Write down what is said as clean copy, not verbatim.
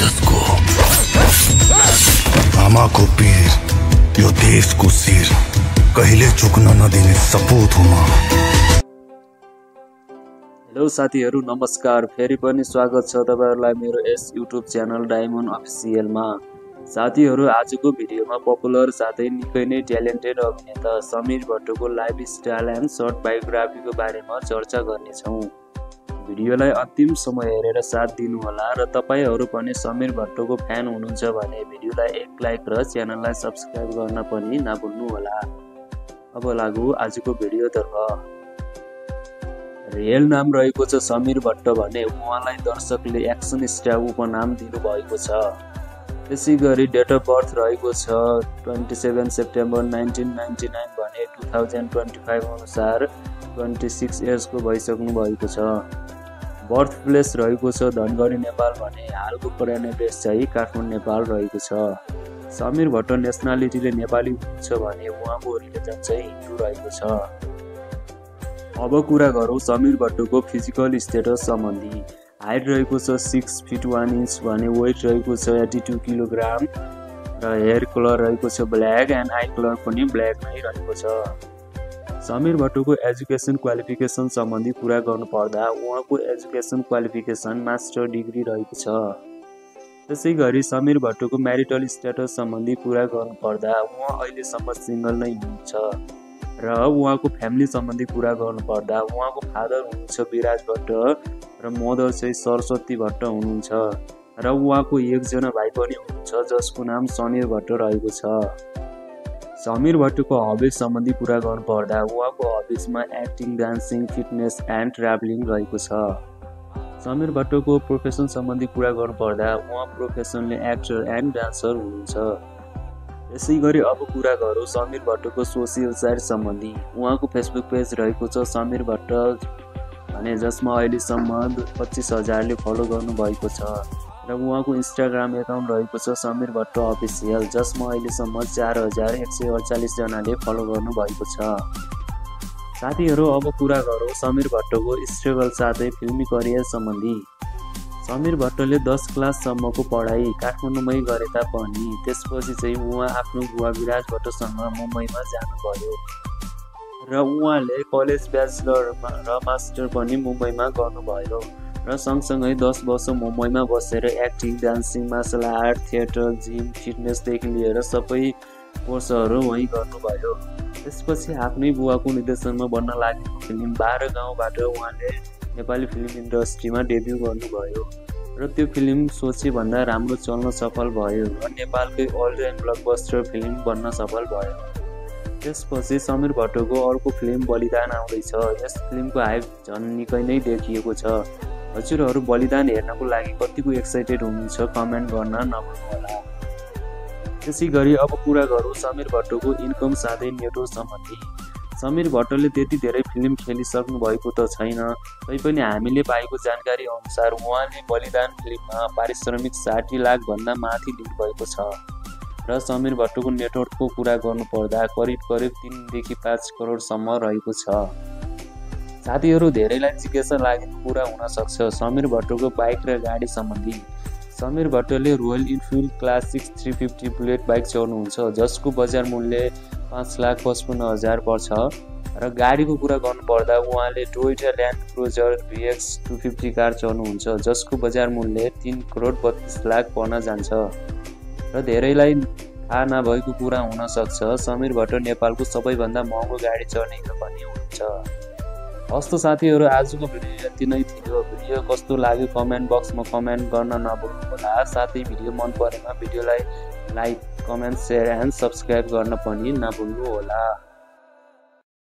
जसको आमाको पीर यो देशको शिर कहिले झुक्न नदिने सपूत हुँ म। हेलो साथीहरु, नमस्कार। फेरि पनि स्वागत छ तपाईहरुलाई मेरो यस युट्युब च्यानल डायमन्ड अफिसियलमा। साथीहरु, आजको भिडियोमा पपुलर साथै निकै नै ट्यालेन्टेड अभिनेता समीर भट्टको लाइफस्टाइल एन्ड सर्ट बायोग्राफीको बारेमा चर्चा गर्नेछौँ। भिडियोलाई अन्तिम समय हेरेर साथ दिनुहोला र तपाईहरु पनि समीर भट्टको फ्यान हुनुहुन्छ भने भिडियोलाई एक लाइक र च्यानललाई सब्स्क्राइब गर्न पनि नभुल्नुहोला। अब लागौ आजको भिडियोतर्फ। रियल नाम रहेको छ समीर भट्ट भने उहाँलाई दर्शकले एक्सन स्टार उपनाम दिनुभएको छ। त्यसैगरी डेट अफ बर्थ रहेको छ 27 सेप्टेम्बर 1999 भने 2025 अनुसार 26 इयर्सको भइसक्नु भएको छ। बर्थ प्लेस रहेको छ धनगढी नेपाल भने हालको पुरानो एड्रेस चाहिँ काठमाडौँ नेपाल रहेको छ। समीर भट्ट नेसनालिटीले नेपाली हुनुहुन्छ भने उहाँको रिलिजन चाहिँ हिन्दू रहेको छ। अब कुरा गरौँ समीर भट्टको फिजिकल स्टेटस सम्बन्धी। हाइट रहेको छ 6 फिट 1 इन्च भने वेट रहेको छ 82 किलोग्राम र हेयर कलर रहेको छ ब्ल्याक एन्ड आई कलर पनि ब्ल्याक नै रहेको छ। समीर भट्टको एजुकेसन क्वालिफिकेसन सम्बन्धी कुरा गर्नुपर्दा उहाँको एजुकेसन क्वालिफिकेसन मास्टर डिग्री रहेको छ। त्यसैगरी समीर भट्टको म्यारिटल स्ट्याटस सम्बन्धी कुरा गर्नुपर्दा उहाँ अहिलेसम्म सिङ्गल नै हुनुहुन्छ र उहाँको फ्यामिली सम्बन्धी कुरा गर्नुपर्दा उहाँको फादर हुनुहुन्छ विराज भट्ट र मदर चाहिँ सरस्वती भट्ट हुनुहुन्छ र उहाँको एकजना भाइ पनि हुनुहुन्छ जसको नाम समीर भट्ट रहेको छ। समीर भट्टको हबिज सम्बन्धी कुरा गर्नुपर्दा उहाँको हबिजमा acting, dancing, fitness and travelling रहेको छ। समीर भट्टको प्रोफेसन सम्बन्धी कुरा गर्नुपर्दा उहाँ प्रोफेसनले एक्टर एन्ड डान्सर हुनुहुन्छ। यसैगरी अब कुरा गरौँ समीर भट्टको सोसियल साइट सम्बन्धी। उहाँको फेसबुक पेज रहेको छ समीर भट्ट भने जसमा अहिलेसम्म 25,000ले फलो गर्नुभएको छ र उहाँको इन्स्टाग्राम एकाउन्ट रहेको छ समीर भट्ट अफिसियल जसमा अहिलेसम्म 4148 जनाले फलो गर्नुभएको छ। साथीहरु, अब कुरा गरौँ समीर भट्टको स्ट्रगल साथै फिल्मी करियर सम्बन्धी। समीर भट्टले 10 क्लाससम्मको पढाइ काठमाडौँमै गरे तापनि त्यसपछि चाहिँ उहाँ आफ्नो बुवा विराज भट्टसँग मुम्बईमा जानुभयो र उहाँले कलेज ब्याचलर र मास्टर पनि मुम्बईमा गर्नुभयो र सँगसँगै 10 वर्ष मुम्बईमा बसेर acting, dancing, martial art, theatre, gym, फिटनेसदेखि लिएर सबै कोर्सहरू वहीँ गर्नुभयो। त्यसपछि आफ्नै बुवाको निर्देशनमा बन्न लागेको फिल्म 12 गाउँबाट उहाँले नेपाली फिल्म इन्डस्ट्रीमा डेब्यु गर्नुभयो र त्यो फिल्म सोचेभन्दा राम्रो चल्न सफल भयो र नेपालकै अल टाइम ब्लकबस्टर फिल्म बन्न सफल भयो। त्यसपछि समीर भट्टको अर्को फिल्म बलिदान आउँदैछ। यस फिल्मको हाइप झन् निकै नै देखिएको छ। हजुरहरू बलिदान हेर्नको लागि कतिको एक्साइटेड हुनुहुन्छ कमेन्ट गर्न नभुल्नुहोला। त्यसैगरी अब कुरा गरौँ समीर भट्टको इन्कम साथै नेटवर्क सम्बन्धी। समीर भट्टले त्यति धेरै फिल्म खेलिसक्नु भएको त छैन, तैपनि हामीले पाएको जानकारी अनुसार उहाँले बलिदान फिल्ममा पारिश्रमिक 60 लाख भन्दा माथि लिनुभएको छ र समीर भट्टको नेटवर्कको कुरा गर्नुपर्दा करिब 3 देखि 5 करोडसम्म रहेको छ। साथीहरु, धेरैलाई जिज्ञासा लागेको कुरा हुन सक्छ समीर भट्टको बाइक र गाडी सम्बन्धी। समीर भट्टले Royal Enfield Classic 350 Bullet bike चलाउनुहुन्छ जसको बजार मूल्य 5,55,000 पर्छ र गाडीको कुरा गर्नुपर्दा उहाँले Toyota land cruiser VX 250 car चलाउनुहुन्छ जसको बजार मूल्य 3,32 लाख पर्न जान्छ र धेरैलाई थाहा नभएको कुरा हुन सक्छ समीर भट्ट नेपालको सबैभन्दा महँगो गाडी चढ्ने पनि हुनुहुन्छ। हस्त साथीहरु, आजको भिडियो यति नै थियो। भिडियो कस्तो लाग्यो कमेन्ट बक्समा कमेन्ट गर्न नभुल्नुहोला। साथै भिडियो मन परेमा भिडियोलाई like, comment, share and subscribe गर्न पनि नभुल्नुहोला।